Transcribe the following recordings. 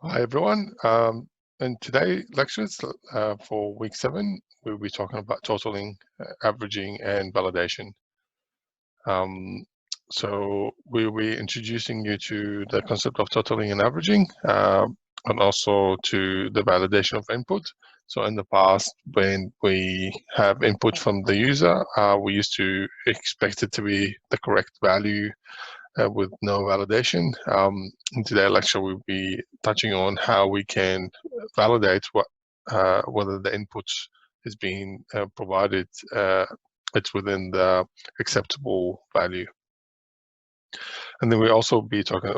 Hi everyone. In today's lectures for week 7, we'll be talking about totaling, averaging, and validation. So we'll be introducing you to the concept of totaling and averaging, and also to the validation of input. So in the past, when we have input from the user, we used to expect it to be the correct value with no validation. In today's lecture, we'll be touching on how we can validate whether the input is being provided, it's within the acceptable value. And then we'll also be talking,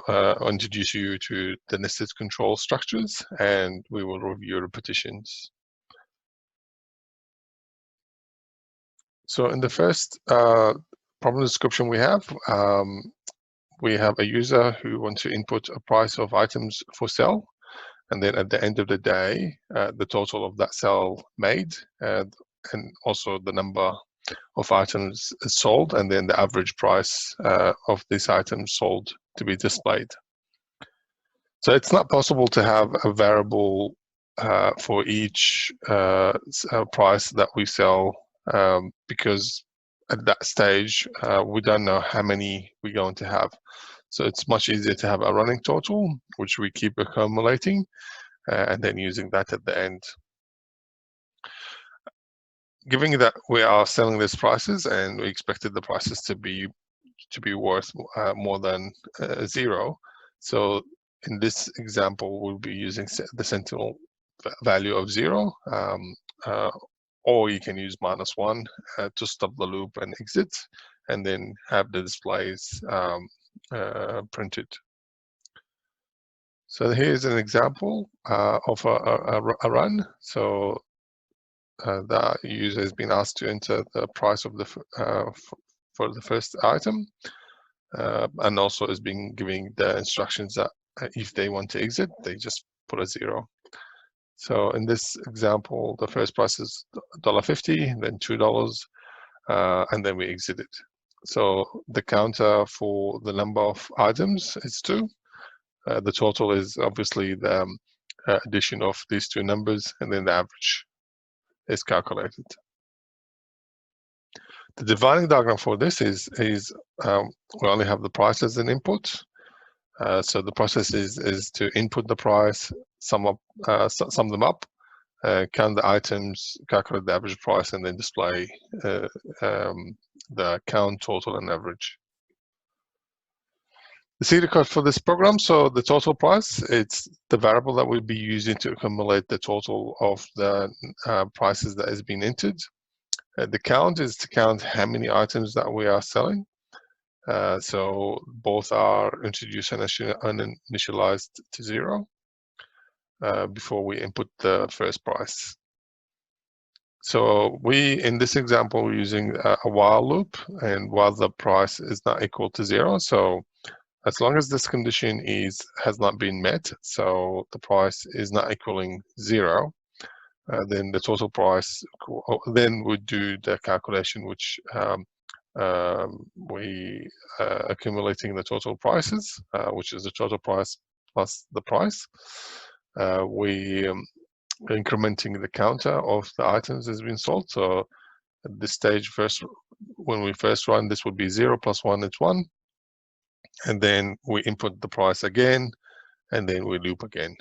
introduce you to the nested control structures, and we will review repetitions. So in the first problem description we have a user who wants to input a price of items for sale, and then at the end of the day, the total of that sale made, and also the number of items sold, and then the average price of these items sold to be displayed. So it's not possible to have a variable for each price that we sell, because at that stage, we don't know how many we're going to have. So it's much easier to have a running total, which we keep accumulating, and then using that at the end. Given that we are selling these prices and we expected the prices to be worth more than 0, so in this example, we'll be using the sentinel value of 0, or you can use -1 to stop the loop and exit, and then have the displays printed. So here's an example of a run. So the user has been asked to enter the price of the for the first item, and also is being giving the instructions that if they want to exit, they just put a 0. So in this example, the first price is $1.50, then $2, and then we exit it. So the counter for the number of items is 2. The total is obviously the addition of these two numbers, and then the average is calculated. The dividing diagram for this is we only have the price as an input. So the process is to input the price, sum them up, count the items, calculate the average price, and then display the count, total, and average. The secret code for this program, so the total price, it's the variable that we'll be using to accumulate the total of the prices that has been entered. The count is to count how many items that we are selling. So both are introduced and initialized to 0 before we input the first price. So in this example, we're using a while loop, and while the price is not equal to 0, so as long as this condition has not been met, so the price is not equaling 0, then the total price, then we do the calculation, which we accumulating the total prices, which is the total price plus the price. We incrementing the counter of the items has been sold. So at this stage, when we first run, this would be 0 plus 1 is 1. And then we input the price again, and then we loop again.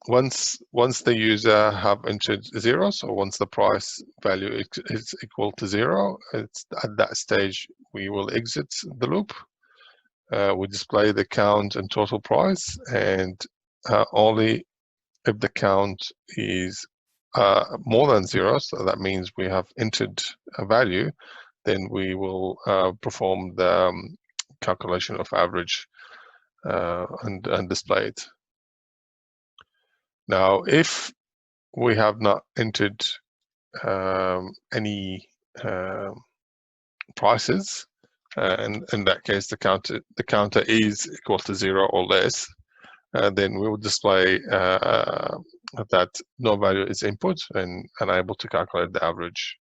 Once the user have entered 0, so once the price value is equal to 0, it's at that stage we will exit the loop. We display the count and total price, and only if the count is more than 0, so that means we have entered a value, then we will perform the calculation of average and display it. Now, if we have not entered any prices, and in that case the counter is equal to 0 or less, then we will display that no value is input and unable to calculate the average.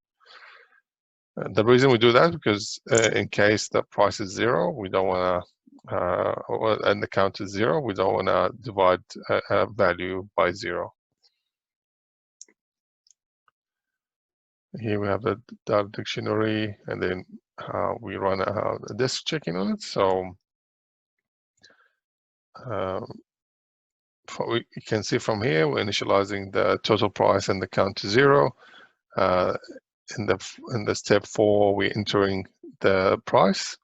The reason we do that because in case the price is 0, we don't want and the count is 0. We don't want to divide a value by 0. Here we have the data dictionary, and then we run a disk checking on it. So you can see from here, we're initializing the total price and the count to 0. In the step 4, we're entering the price.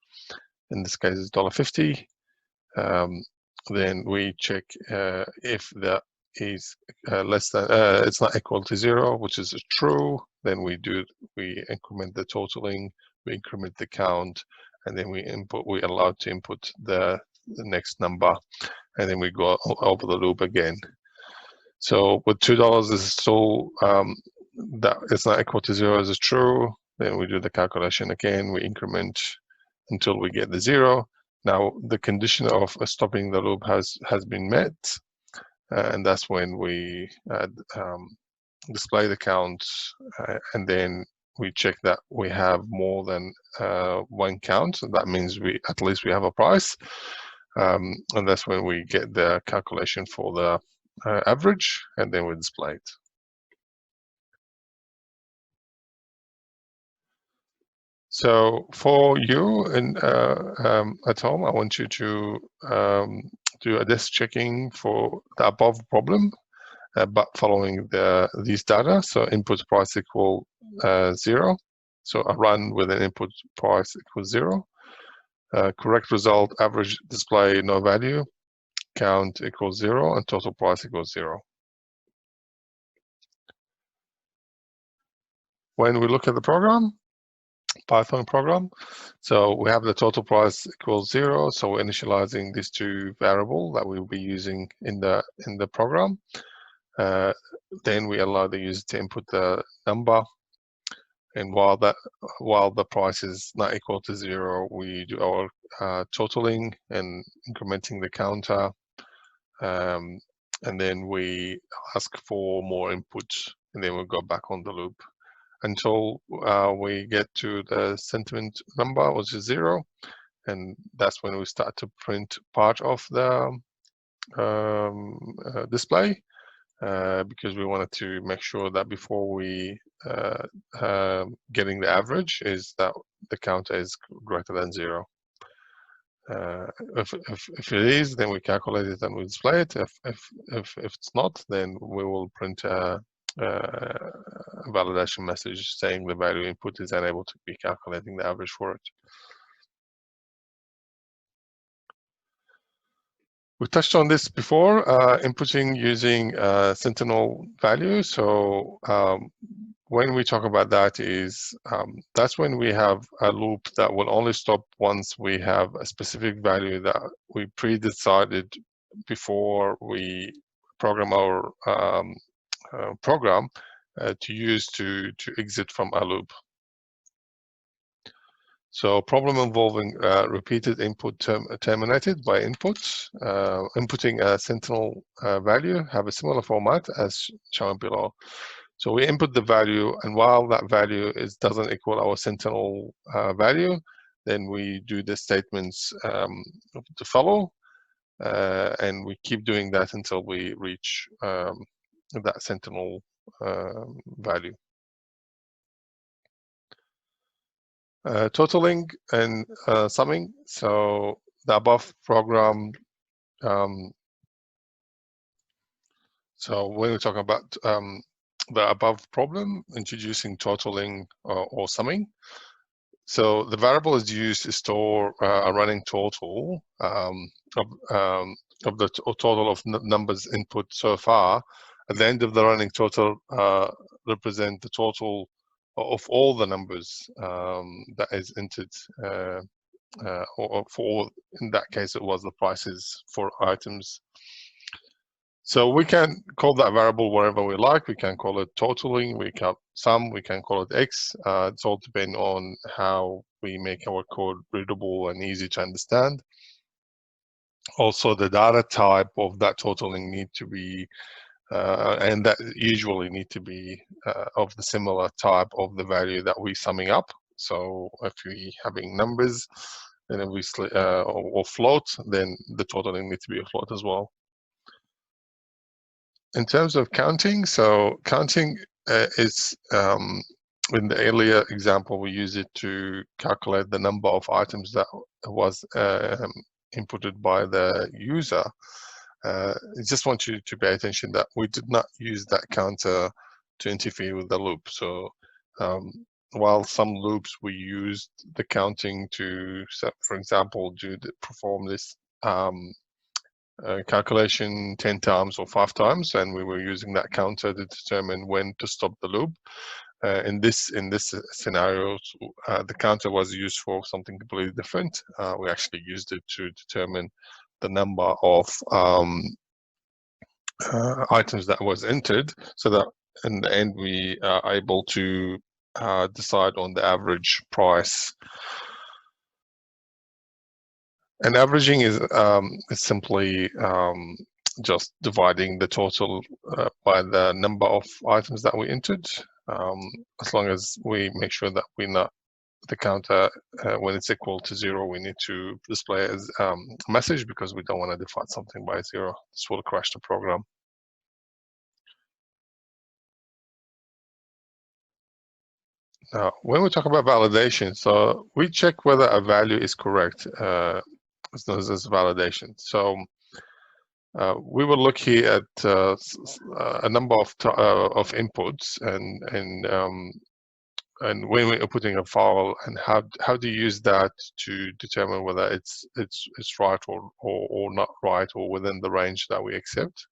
In this case, it's $1.50. Then we check if that is less than it's not equal to 0, which is true. Then we increment the totaling, we increment the count, and then we're allowed to input the next number, and then we go over the loop again. So with $2 is still that it's not equal to 0 is true. Then we do the calculation again. We increment until we get the 0. Now the condition of stopping the loop has been met, and that's when we display the count, and then we check that we have more than one count. So that means at least we have a price, and that's when we get the calculation for the average, and then we display it. So for you at home, I want you to do a disk checking for the above problem, but following these data. So input price equal 0. So a run with an input price equals 0. Correct result, average display no value, count equals 0, and total price equals 0. When we look at the program, Python program, so we have the total price equals 0. So we're initializing these two variables that we'll be using in the program. Then we allow the user to input the number, and while the price is not equal to 0, we do our totaling and incrementing the counter, and then we ask for more input, and then we'll go back on the loop until we get to the sentiment number, which is 0, and that's when we start to print part of the display, because we wanted to make sure that before we getting the average is that the counter is greater than 0. If it is, then we calculate it and we display it. If it's not, then we will print a validation message saying the value input is unable to be calculating the average for it. We touched on this before, inputting using Sentinel value. So when we talk about that is, that's when we have a loop that will only stop once we have a specific value that we pre-decided before we program our program to use to exit from a loop. So problem involving repeated input terminated by input, inputting a Sentinel value have a similar format as shown below. So we input the value, and while that value doesn't equal our Sentinel value, then we do the statements to follow, and we keep doing that until we reach that Sentinel value. Totaling and summing. So the above program, so when we're talking about the above problem, introducing totaling or summing. So the variable is used to store a running total of the total of numbers input so far. At the end of the running total, represent the total of all the numbers that is entered, or for, in that case, it was the prices for items. So we can call that variable whatever we like. We can call it totaling, we can sum, we can call it X. It's all depending on how we make our code readable and easy to understand. Also, the data type of that totaling need to be, and that usually need to be of the similar type of the value that we're summing up. So if we having numbers, then obviously or float, then the totaling needs to be a float as well. In terms of counting, so counting is in the earlier example, we use it to calculate the number of items that was inputted by the user. I just want you to pay attention that we did not use that counter to interfere with the loop. So while some loops we used the counting to, for example, perform this calculation 10 times or 5 times, and we were using that counter to determine when to stop the loop. In this scenario, the counter was used for something completely different. We actually used it to determine the number of items that was entered, so that in the end we are able to decide on the average price. And averaging is simply just dividing the total by the number of items that we entered, as long as we make sure that we're not the counter when it's equal to 0, we need to display as a message, because we don't want to define something by 0. This will crash the program. Now, when we talk about validation, so we check whether a value is correct. It's known as validation. So we will look here at a number of inputs, and when we're putting a file, and how do you use that to determine whether it's right or not right, or within the range that we accept.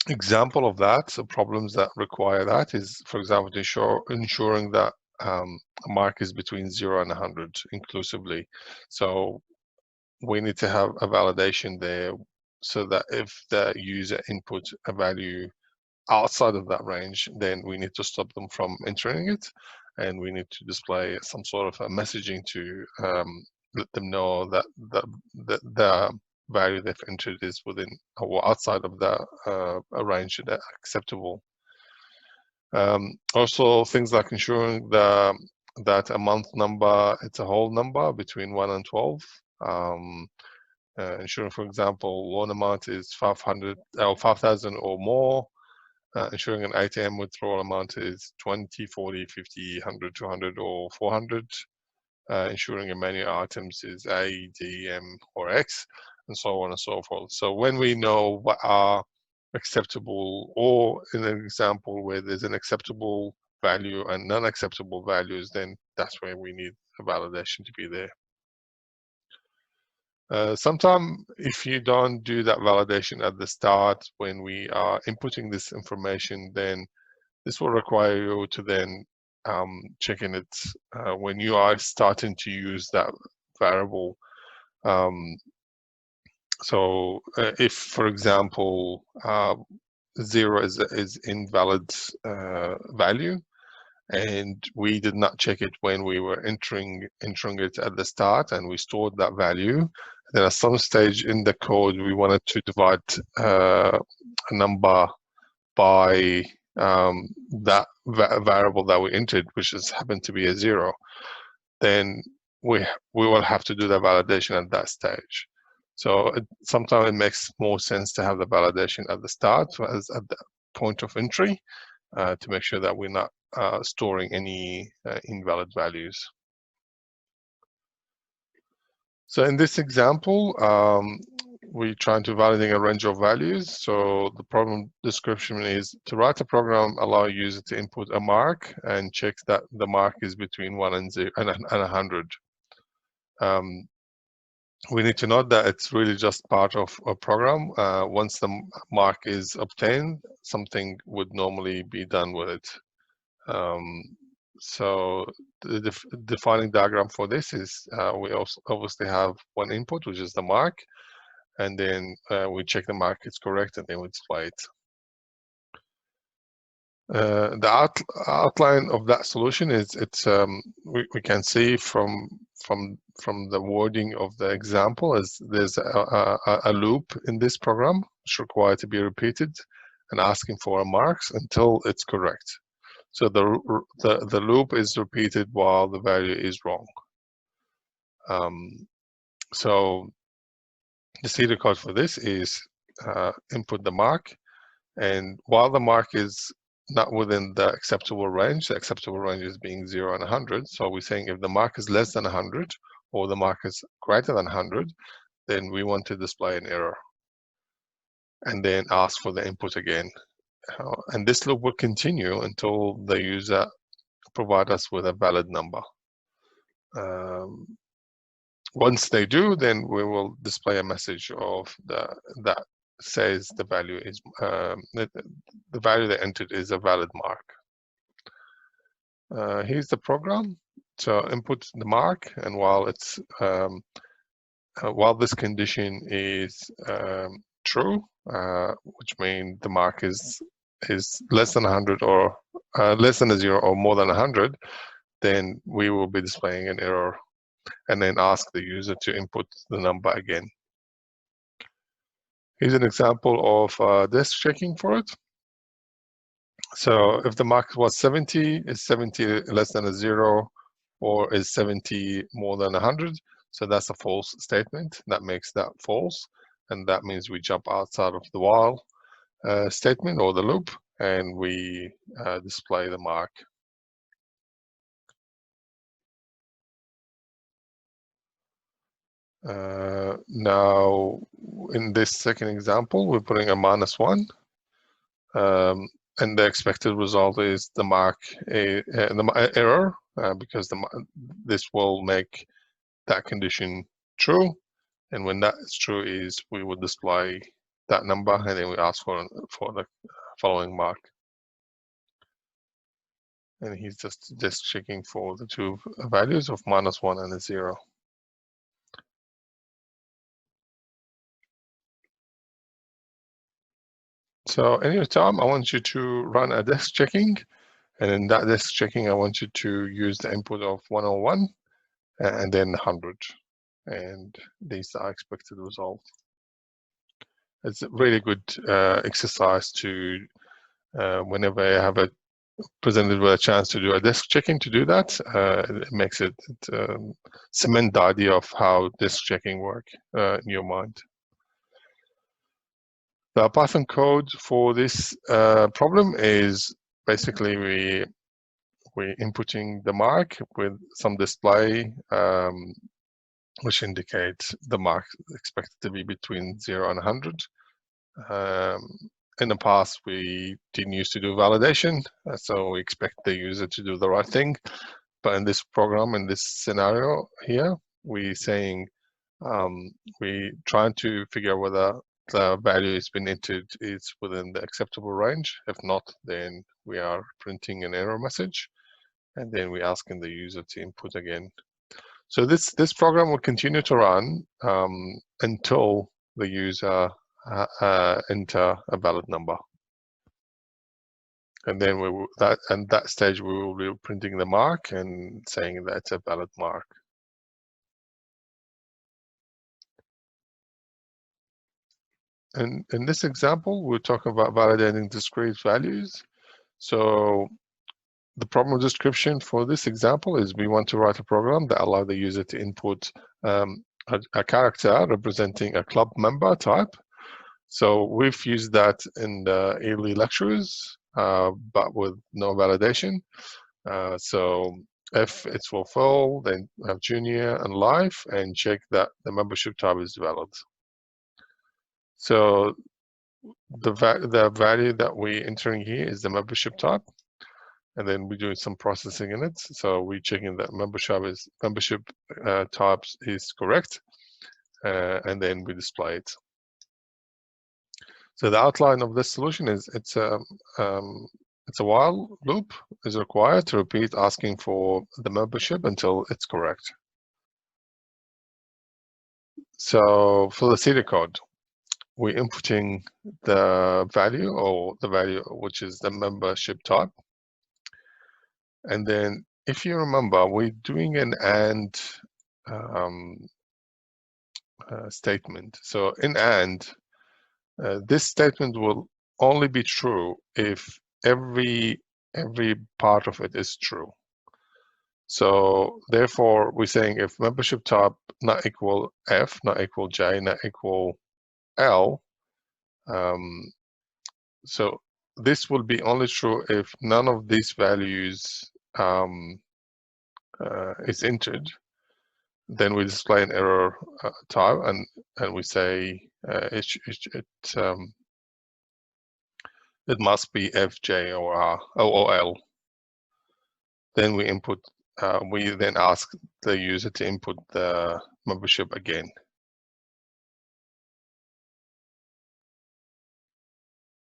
Example of that, so problems that require that is, for example, ensuring that a mark is between 0 and 100 inclusively. So we need to have a validation there, so that if the user inputs a value outside of that range, then we need to stop them from entering it, and we need to display some sort of a messaging to let them know that the value they've entered is within or outside of the range that acceptable. Also, things like ensuring that a month number, it's a whole number between 1 and 12. Ensuring, for example, loan amount is 500 or 5,000 or more. Ensuring an ATM withdrawal amount is 20, 40, 50, 100, 200, or 400. Ensuring a menu items is A, D, M, or X, and so on and so forth. So when we know what are acceptable, or in an example where there's an acceptable value and non-acceptable values, then that's where we need a validation to be there. Sometimes if you don't do that validation at the start when we are inputting this information, then this will require you to then checking it when you are starting to use that variable. So if, for example, 0 is invalid value, and we did not check it when we were entering it at the start, and we stored that value, then at some stage in the code we wanted to divide a number by that variable that we entered, which has happened to be a 0, then we will have to do the validation at that stage. So sometimes it makes more sense to have the validation at the start, as at the point of entry, to make sure that we're not storing any invalid values. So in this example, we're trying to validate a range of values. So the problem description is to write a program, allow a user to input a mark and check that the mark is between 1 and 0 and 100. We need to note that it's really just part of a program. Once the mark is obtained, something would normally be done with it. So the defining diagram for this is we also obviously have one input, which is the mark, and then we check the mark is correct, and then we display it. The outline of that solution is we can see from the wording of the example as there's a loop in this program which required to be repeated and asking for a marks until it's correct. So the loop is repeated while the value is wrong. So the serial code for this is input the mark, and while the mark is not within the acceptable range, the acceptable range is being 0 and 100. So we're saying if the mark is less than 100 or the mark is greater than 100, then we want to display an error and then ask for the input again. And this loop will continue until the user provide us with a valid number. Once they do, then we will display a message of that says the value is the value they entered is a valid mark. Here's the program. So input the mark, and while it's while this condition is true, which means the mark is less than 100 or less than a 0 or more than 100, then we will be displaying an error and then ask the user to input the number again. Here's an example of disk checking for it. So if the mark was 70, is 70 less than a 0, or is 70 more than 100? So that's a false statement. That makes that false, and that means we jump outside of the while statement or the loop, and we display the mark. Now, in this second example, we're putting a -1, and the expected result is the mark the error, because this will make that condition true, and when that is true, is we would display that number, and then we ask for the following mark. And he's just checking for the two values of -1 and a 0. So anytime I want you to run a disk checking, and in that disk checking, I want you to use the input of 101 and then 100. And these are expected results. It's a really good exercise to, whenever I have presented with a chance to do a disk checking, to do that. It makes it cement the idea of how disk checking work in your mind. The Python code for this problem is basically we're inputting the mark with some display which indicates the mark expected to be between 0 and 100. In the past, we didn't used to do validation, so we expect the user to do the right thing. But in this program, in this scenario here, we're saying we're trying to figure out whether the value has been entered is within the acceptable range. If not, then we are printing an error message, and then we're asking the user to input again. So this program will continue to run until the user enter a valid number, and then we will, at that stage we will be printing the mark and saying that it's a valid mark. And in this example, we're talking about validating discrete values. So the problem description for this example is we want to write a program that allows the user to input a character representing a club member type. So we've used that in the early lectures, but with no validation. So if it's fulfilled, then have junior and live, and check that the membership type is valid. So the value that we're entering here is the membership type, and then we're doing some processing in it. So we're checking that membership types is correct, and then we display it. So the outline of this solution is it's a while loop is required to repeat asking for the membership until it's correct. So for the serial code, we're inputting the value, or the value which is the membership type. And then if you remember, we're doing an AND statement. So in AND, this statement will only be true if every every part of it is true. So therefore, we're saying if membership type not equal F, not equal J, not equal L, so this will be only true if none of these values is entered. Then we display an error type, and we say it must be F, J, or R, or L. Then we input. We then ask the user to input the membership again.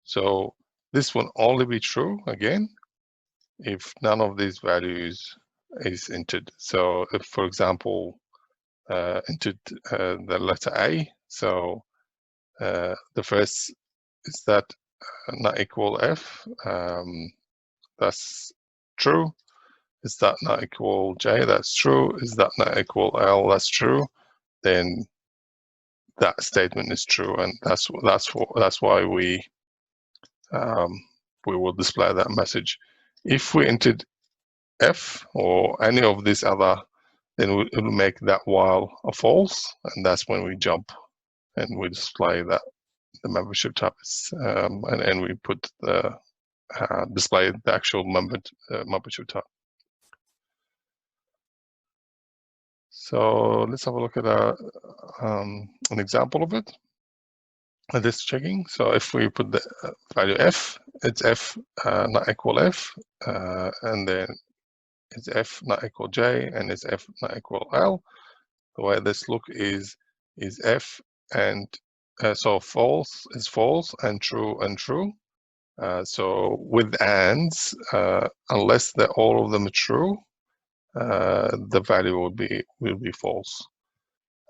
So this will only be true again if none of these values is entered. So if, for example, entered the letter A, so the first is that not equal F, that's true. Is that not equal J? That's true. Is that not equal L? That's true. Then that statement is true, and that's why we will display that message. If we entered F or any of these other, then it will make that while a false, and that's when we jump and we display that the membership type is, and we put the display the actual membership type. So let's have a look at an example of it. This checking. So if we put the value F, it's F not equal F, and then it's F not equal J, and it's F not equal L. The way this look is F and so false is false and true and true. So with ands, unless all of them are true, the value will be false.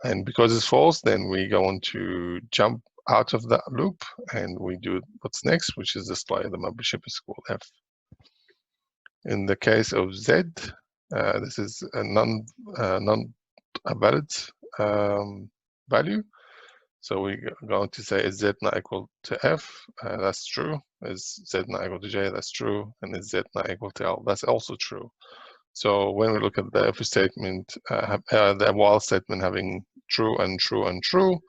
And because it's false, then we go on to jump out of that loop, and we do what's next, which is display the membership is equal F. In the case of Z, this is a non-valid value. So we're going to say is Z not equal to F? That's true. Is Z not equal to J? That's true. And is Z not equal to L? That's also true. So when we look at the if statement, the while statement having true and true and true,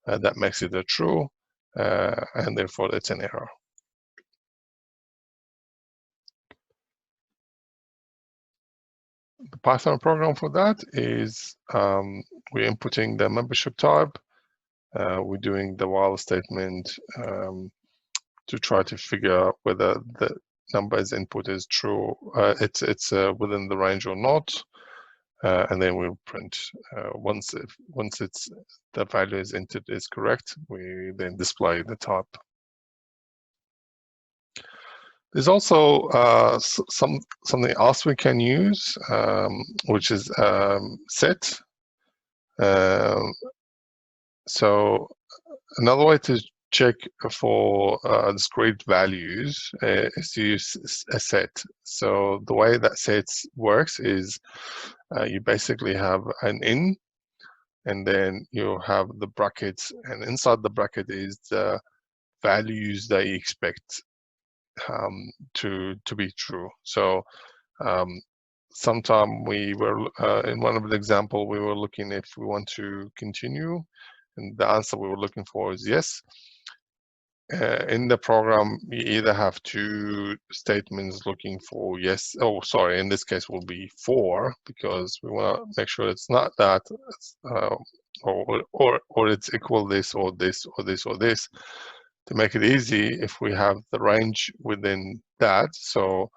that makes it a true, and therefore it's an error. The Python program for that is we're inputting the membership type. We're doing the while statement to try to figure out whether the number is input is true, it's within the range or not, and then we'll print. Once it's the value is entered is correct, we then display the type. There's also something else we can use, which is set. So another way to check for discrete values is to use a set. So the way that sets works is you basically have an in, and then you have the brackets, and inside the bracket is the values that you expect to be true. So sometime we were in one of the example we were looking if we want to continue, and the answer we were looking for is yes. In the program, you either have two statements looking for yes. Oh, sorry. In this case, will be 4 because we want to make sure it's not that, or it's equal this or this or this or this. To make it easy, if we have the range within that, so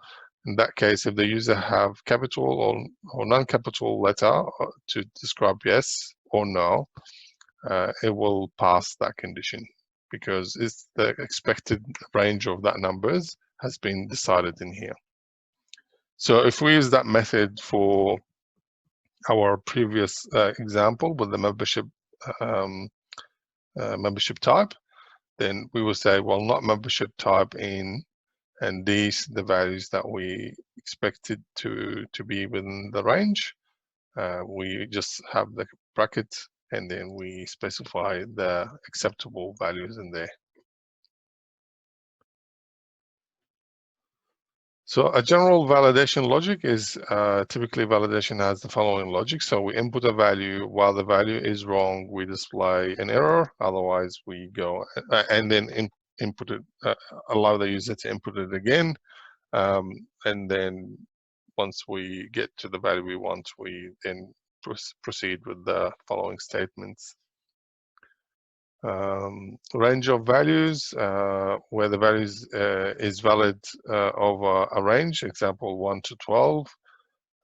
in that case, if the user have capital or non-capital letter to describe yes or no, it will pass that condition, because it's the expected range of that numbers has been decided in here. So if we use that method for our previous example with the membership type, then we will say, well, not membership type in, and these the values that we expected to be within the range. We just have the bracket, and then we specify the acceptable values in there. So a general validation logic is typically validation has the following logic. So we input a value. While the value is wrong, we display an error. Otherwise, we go and then input it, allow the user to input it again. And then once we get to the value we want, we then proceed with the following statements. Range of values, where the values is valid over a range, example 1 to 12.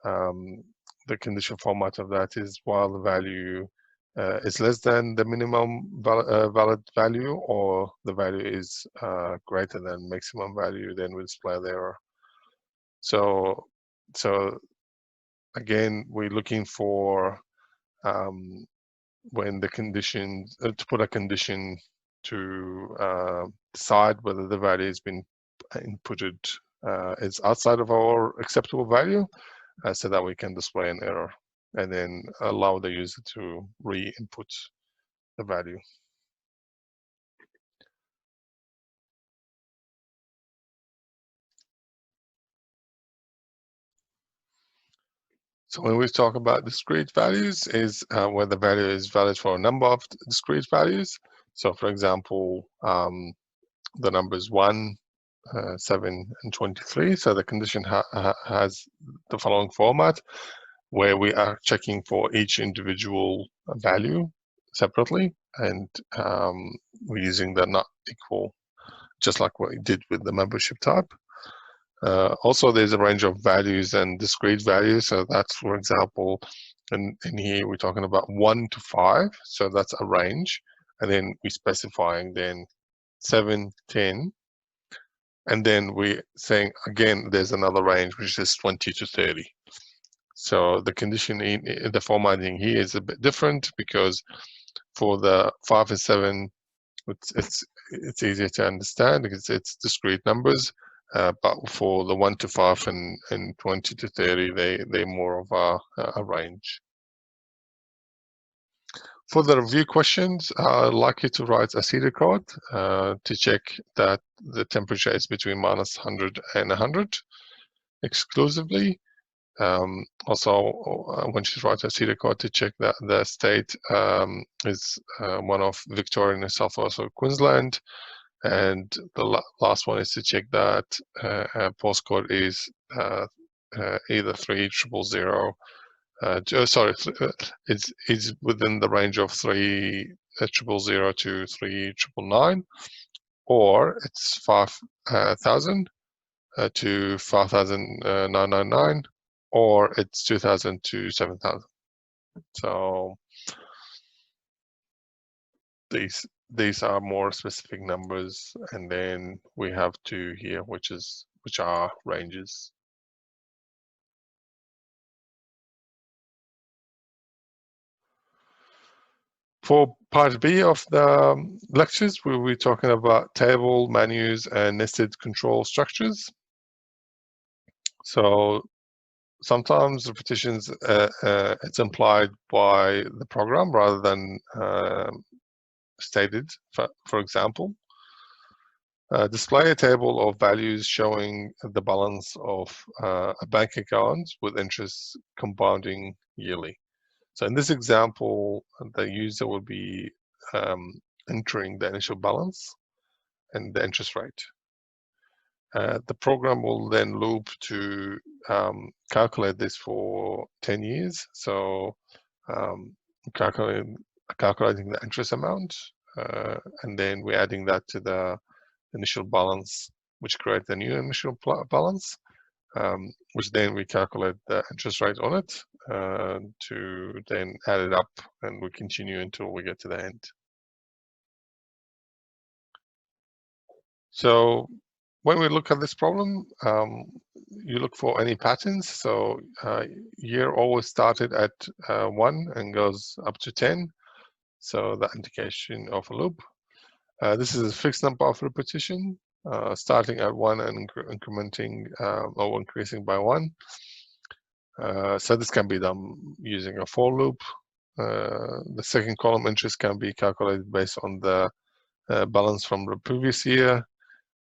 The condition format of that is while the value is less than the minimum valid value, or the value is greater than maximum value, then we display the error. So again, we're looking for when the condition to put a condition to decide whether the value has been inputted is outside of our acceptable value, so that we can display an error and then allow the user to re-input the value. So when we talk about discrete values, is where the value is valid for a number of discrete values. So for example, the numbers 1, 7, and 23. So the condition has the following format, where we are checking for each individual value separately, and we're using the not equal, just like what we did with the membership type. Also, there's a range of values and discrete values. So that's, for example, in here we're talking about 1 to 5. So that's a range, and then we're specifying then 7, 10. And then we're saying, again, there's another range, which is 20 to 30. So the condition in the formatting here is a bit different, because for the 5 and 7, it's easier to understand because it's discrete numbers. But for the 1 to 5 and 20 to 30, they're more of a range. For the review questions, I'd like you to write a CEDA code to check that the temperature is between minus 100 and 100 exclusively. Also, when she writes a CEDA code, to check that the state is one of Victoria, New South Wales, or Queensland. And the last one is to check that postcode is either 3000. Sorry, it's within the range of 3000 to 3999, or it's 5000 to 5999, or it's 2000 to 7000. So these are more specific numbers, and then we have 2 here, which are ranges. For part B of the lectures, we'll be talking about table, menus, and nested control structures. So sometimes repetitions, it's implied by the program rather than stated. For example, display a table of values showing the balance of a bank account with interest compounding yearly. So in this example, the user will be entering the initial balance and the interest rate. The program will then loop to calculate this for 10 years. So calculating the interest amount, and then we're adding that to the initial balance, which creates a new initial balance, which then we calculate the interest rate on it to then add it up, and we continue until we get to the end. So when we look at this problem, you look for any patterns. So year always started at 1 and goes up to 10. So that indication of a loop. This is a fixed number of repetition, starting at 1 and incrementing or increasing by 1. So this can be done using a for loop. The second column interest can be calculated based on the balance from the previous year.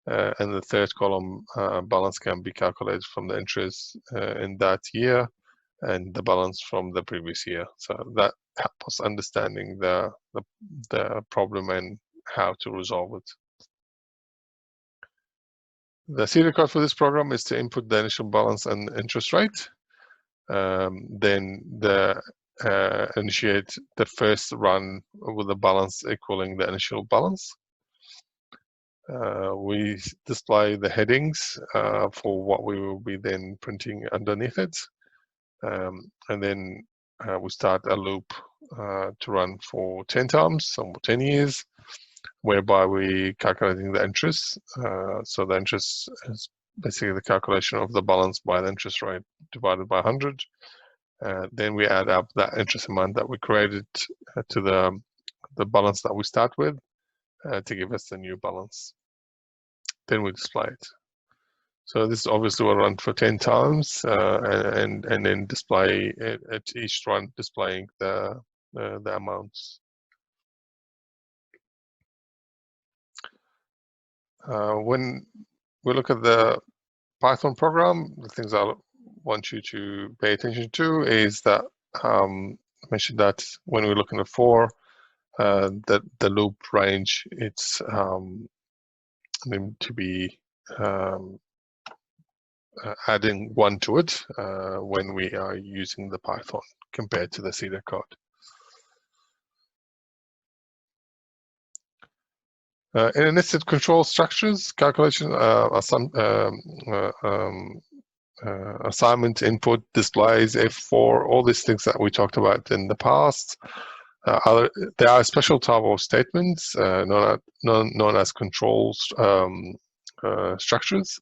and the third column, balance can be calculated from the interest in that year and the balance from the previous year. So that helps us understanding the problem and how to resolve it. The serial code for this program is to input the initial balance and interest rate. Then initiate the first run with the balance equaling the initial balance. We display the headings for what we will be then printing underneath it. And then we start a loop to run for 10 times, so 10 years, whereby we calculating the interest. So the interest is basically the calculation of the balance by the interest rate divided by 100. Then we add up that interest amount that we created to the balance that we start with to give us the new balance. Then we display it. So this obviously will run for 10 times and then display at each run displaying the amounts. When we look at the Python program, the things I want you to pay attention to is that I mentioned that when we're looking at for the loop range, it's going to be adding 1 to it when we are using the Python compared to the serial code. In a nested control structures calculation, assignment, input, displays, F4, all these things that we talked about in the past. There are special type of statements known as control structures.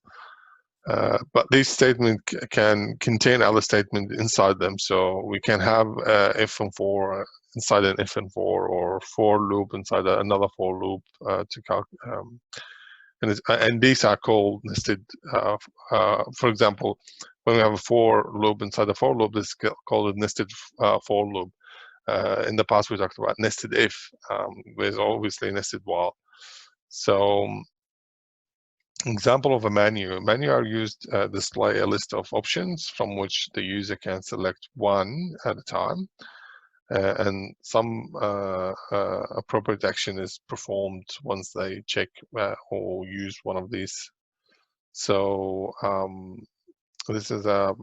But these statements can contain other statements inside them. So we can have if and for inside an if and for, or for loop inside another for loop to calculate. And these are called nested. For example, when we have a for loop inside a for loop, this is called a nested for loop. In the past, we talked about nested if. There's obviously nested while. So example of a menu. Menu are used to display a list of options from which the user can select one at a time. And some appropriate action is performed once they check or use one of these. So this is a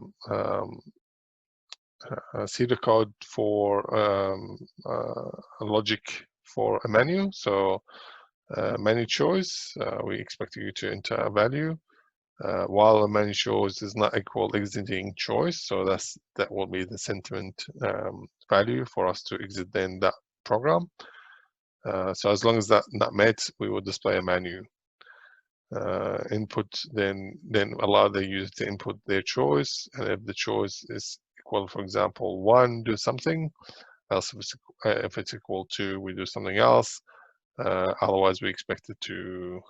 serial code for a logic for a menu. So menu choice, we expect you to enter a value. While a menu choice is not equal exiting choice, so that will be the sentiment value for us to exit then that program. So as long as that not met, we will display a menu. Input then allow the user to input their choice, and if the choice is equal, for example, 1, do something else. If it's equal to, we do something else. Otherwise, we expect it to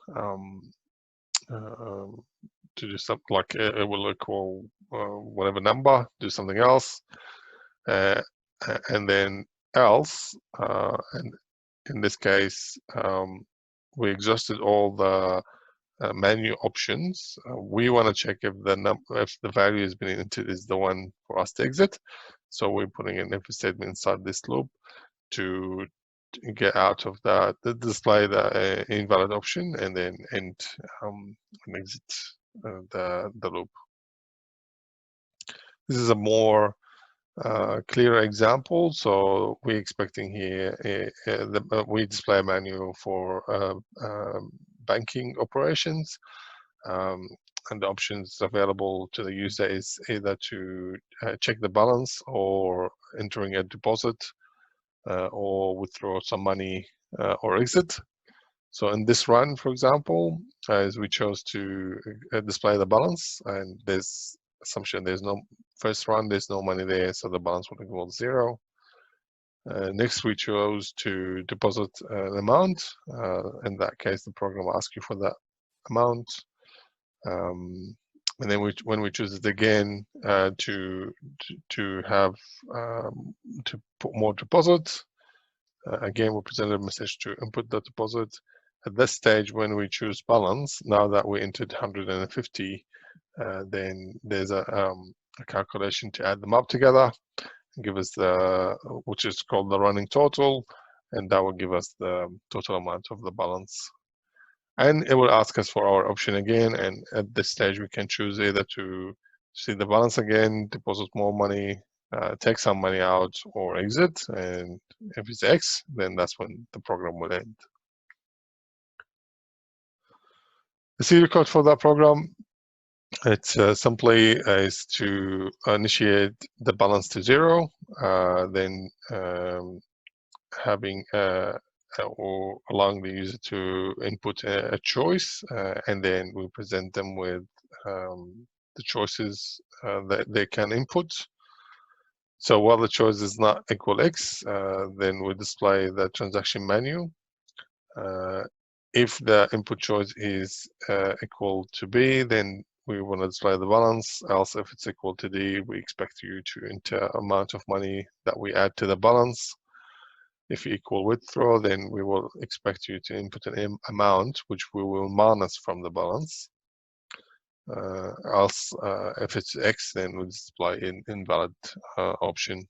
do something like it will equal whatever number, do something else, and then else. And in this case, we exhausted all the menu options. We want to check if the value has been entered is the one for us to exit. So we're putting an if statement inside this loop to get out of the display the invalid option, and then end and exit the loop. This is a more clear example. So we're expecting here we display a menu for banking operations, and the options available to the user is either to check the balance, or entering a deposit, or withdraw some money, or exit. So in this run, for example, as we chose to display the balance, and there's assumption there's no first run, there's no money there, so the balance will equal 0. Next, we chose to deposit an amount. In that case, the program will ask you for that amount. And then when we choose it again to have to put more deposit, again we presented a message to input the deposit, At this stage, when we choose balance, now that we entered 150, then there's a calculation to add them up together, give us which is called the running total, and that will give us the total amount of the balance. And it will ask us for our option again, and at this stage we can choose either to see the balance again, deposit more money, take some money out, or exit. And if it's X, then that's when the program will end. The serial code for that program, it's simply is to initiate the balance to 0, then having or allowing the user to input a choice, and then we present them with the choices that they can input. So while the choice is not equal X, then we display the transaction menu. If the input choice is equal to B, then we want to display the balance. Else, if it's equal to D, we expect you to enter amount of money that we add to the balance. If you equal withdraw, then we will expect you to input an amount which we will minus from the balance. Else, if it's X, then we display an invalid option.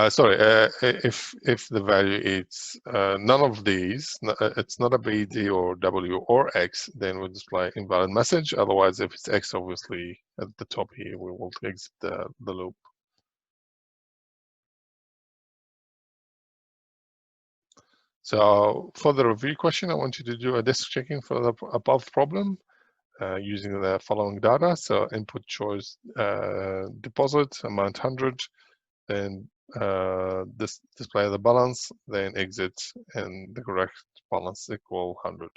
Sorry, if the value is none of these, it's not a B, D, or W, or X, then we'll display invalid message. Otherwise, if it's X, obviously at the top here, we will exit the loop. So for the review question, I want you to do a disk checking for the above problem using the following data. So input choice deposit amount 100, then display the balance, then exit, and the correct balance equal 100.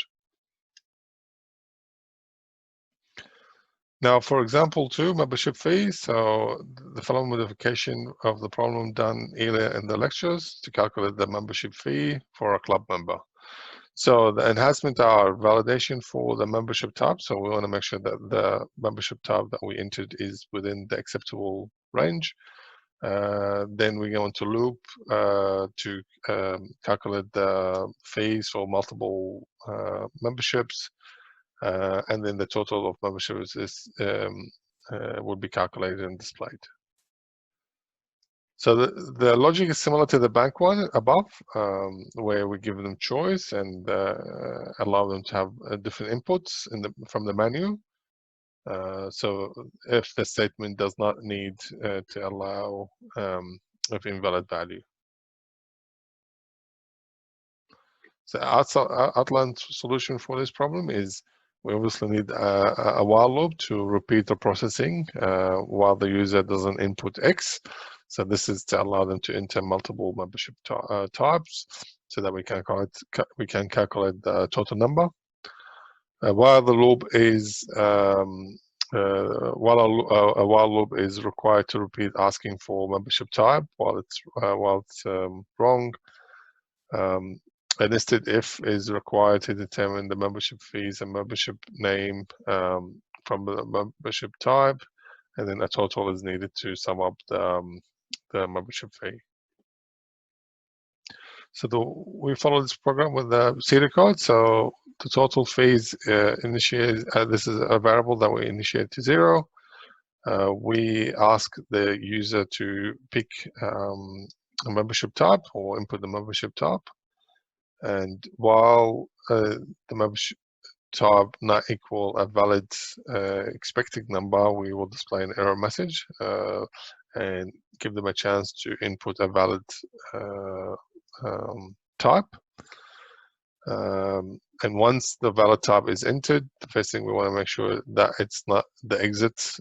Now, for example 2, membership fee. So the following modification of the problem done earlier in the lectures to calculate the membership fee for a club member. So the enhancement are validation for the membership type. So we want to make sure that the membership type that we entered is within the acceptable range. Then we go into loop to calculate the fees for multiple memberships. And then the total of memberships will be calculated and displayed. So the logic is similar to the bank one above, where we give them choice and allow them to have different inputs from the menu. So if the statement does not need to allow of invalid value. So outline solution for this problem is we obviously need a while loop to repeat the processing while the user doesn't input X. So this is to allow them to enter multiple membership types so that we can calculate the total number. While the loop is while a while loop is required to repeat asking for membership type while it's wrong. A nested if is required to determine the membership fees and membership name from the membership type, and then a total is needed to sum up the membership fee. So we follow this program with the serial code. So the total fees initiate. This is a variable that we initiate to 0. We ask the user to pick a membership type or input the membership type. And while the membership type not equal a valid expected number, we will display an error message and give them a chance to input a valid type. And once the valid type is entered, the first thing we want to make sure that it's not the exit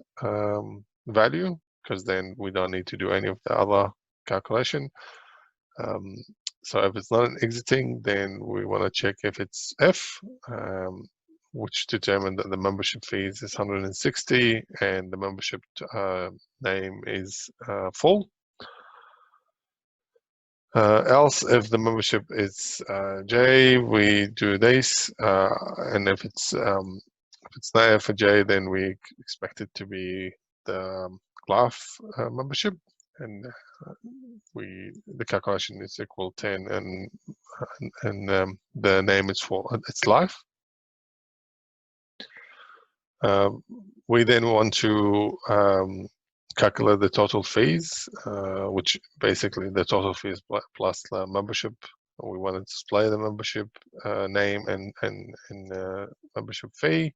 value, because then we don't need to do any of the other calculation. So if it's not an exiting, then we want to check if it's F, which determine that the membership fees is 160 and the membership name is full. Else, if the membership is J, we do this, and if it's not F or J, then we expect it to be the Life membership, and the calculation is equal 10, and the name is for its life. We then want to calculate the total fees, which basically the total fees plus the membership. We want to display the membership name and membership fee.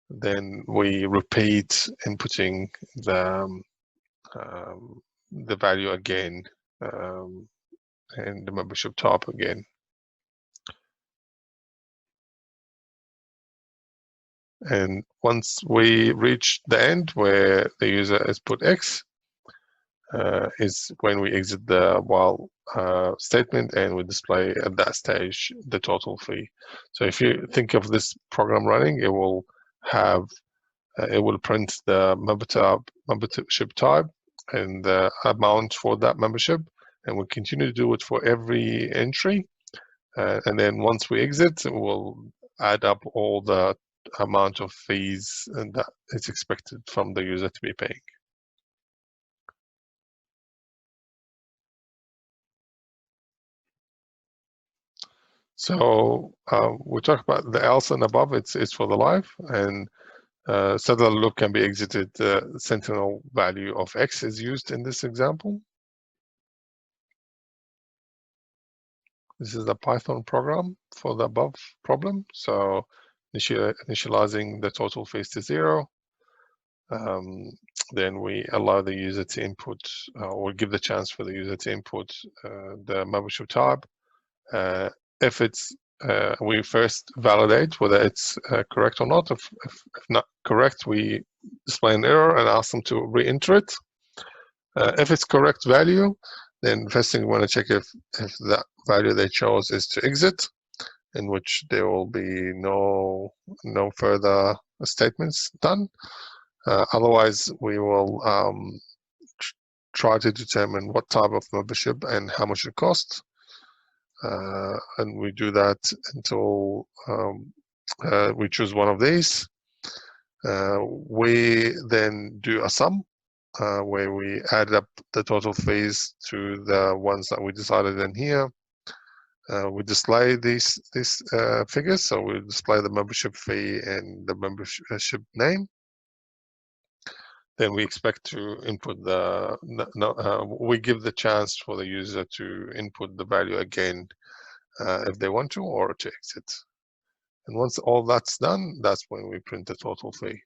Then we repeat inputting the value again and the membership type again. And once we reach the end where the user has put X, is when we exit the while statement, and we display at that stage the total fee. So if you think of this program running, it will have it will print the membership type and the amount for that membership, and we'll continue to do it for every entry. And then once we exit, we'll add up all the amount of fees and that is expected from the user to be paying. So we talked about the else and above. It's for the life, and settler loop can be exited. The sentinel value of X is used in this example. This is a Python program for the above problem. So initializing the total fees to 0. Then we allow the user to input, or give the chance for the user to input the membership type. If it's, we first validate whether it's correct or not. If not correct, we display an error and ask them to re-enter it. If it's correct value, then first thing we want to check if that value they chose is to exit, in which there will be no further statements done. Otherwise, we will try to determine what type of membership and how much it costs. And we do that until we choose one of these. We then do a sum where we add up the total fees to the ones that we decided in here. We display these figures, so we display the membership fee and the membership name. Then we expect to input we give the chance for the user to input the value again if they want to, or to exit. And once all that's done, that's when we print the total fee.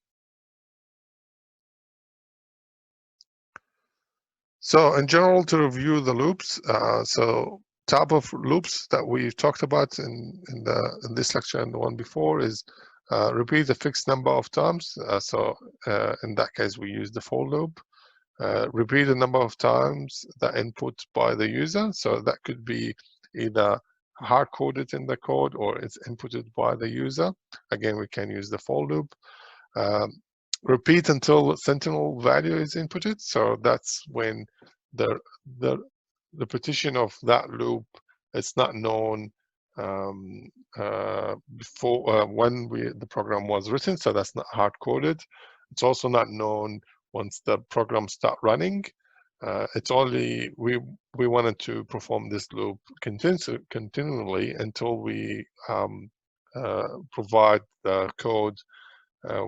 So in general, to review the loops, so type of loops that we talked about in this lecture and the one before is repeat a fixed number of times. So in that case, we use the for loop. Repeat a number of times the input by the user. So that could be either hard-coded in the code or it's inputted by the user. Again, we can use the for loop. Repeat until sentinel value is inputted. So that's when the repetition of that loop is not known before when the program was written. So that's not hard-coded. It's also not known once the program start running. It's only we wanted to perform this loop continually until we provide the code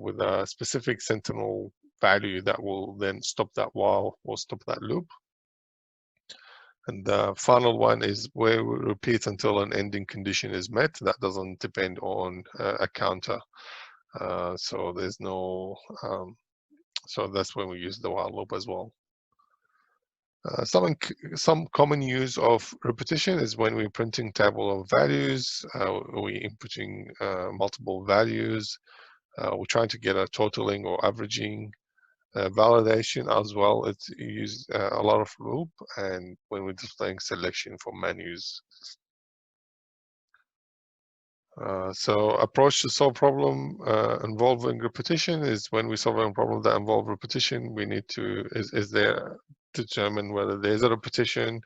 with a specific sentinel value that will then stop that while or stop that loop. And the final one is where we repeat until an ending condition is met. That doesn't depend on a counter. So there's no, so that's when we use the while loop as well. Some common use of repetition is when we're printing table of values, we're inputting multiple values, we're trying to get a totaling or averaging. Validation as well, it's used a lot of loop, and when we're displaying selection for menus. So approach to solve problem involving repetition is when we solve a problem that involve repetition, we need to, is there determine whether there's a repetition,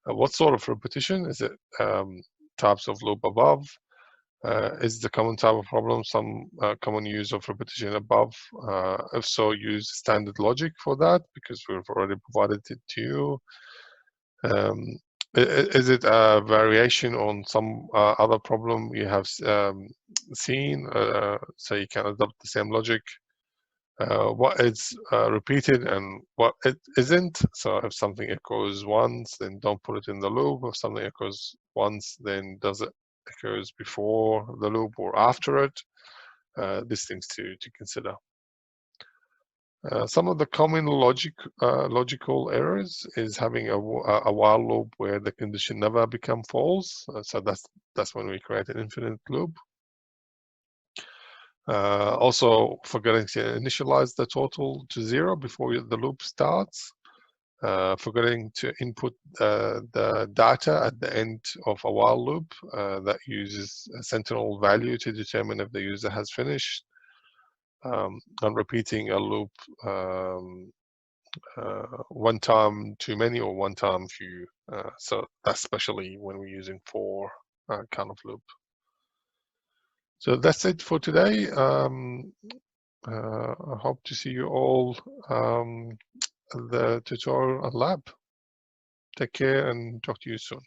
what sort of repetition, is it types of loop above, Is the common type of problem some common use of repetition above? If so, use standard logic for that, because we've already provided it to you. Is it a variation on some other problem you have seen, so you can adopt the same logic? What is repeated and what it isn't? So if something echoes once, then don't put it in the loop. If something echoes once, then does it occurs before the loop or after it? These things to consider. Some of the common logical errors is having a while loop where the condition never become false. So that's when we create an infinite loop. Also forgetting to initialize the total to 0 before the loop starts. Forgetting to input the data at the end of a while loop that uses a sentinel value to determine if the user has finished. And repeating a loop one time too many or one time few. So especially when we're using for kind of loop. So that's it for today. I hope to see you all at the tutorial and lab. Take care and talk to you soon.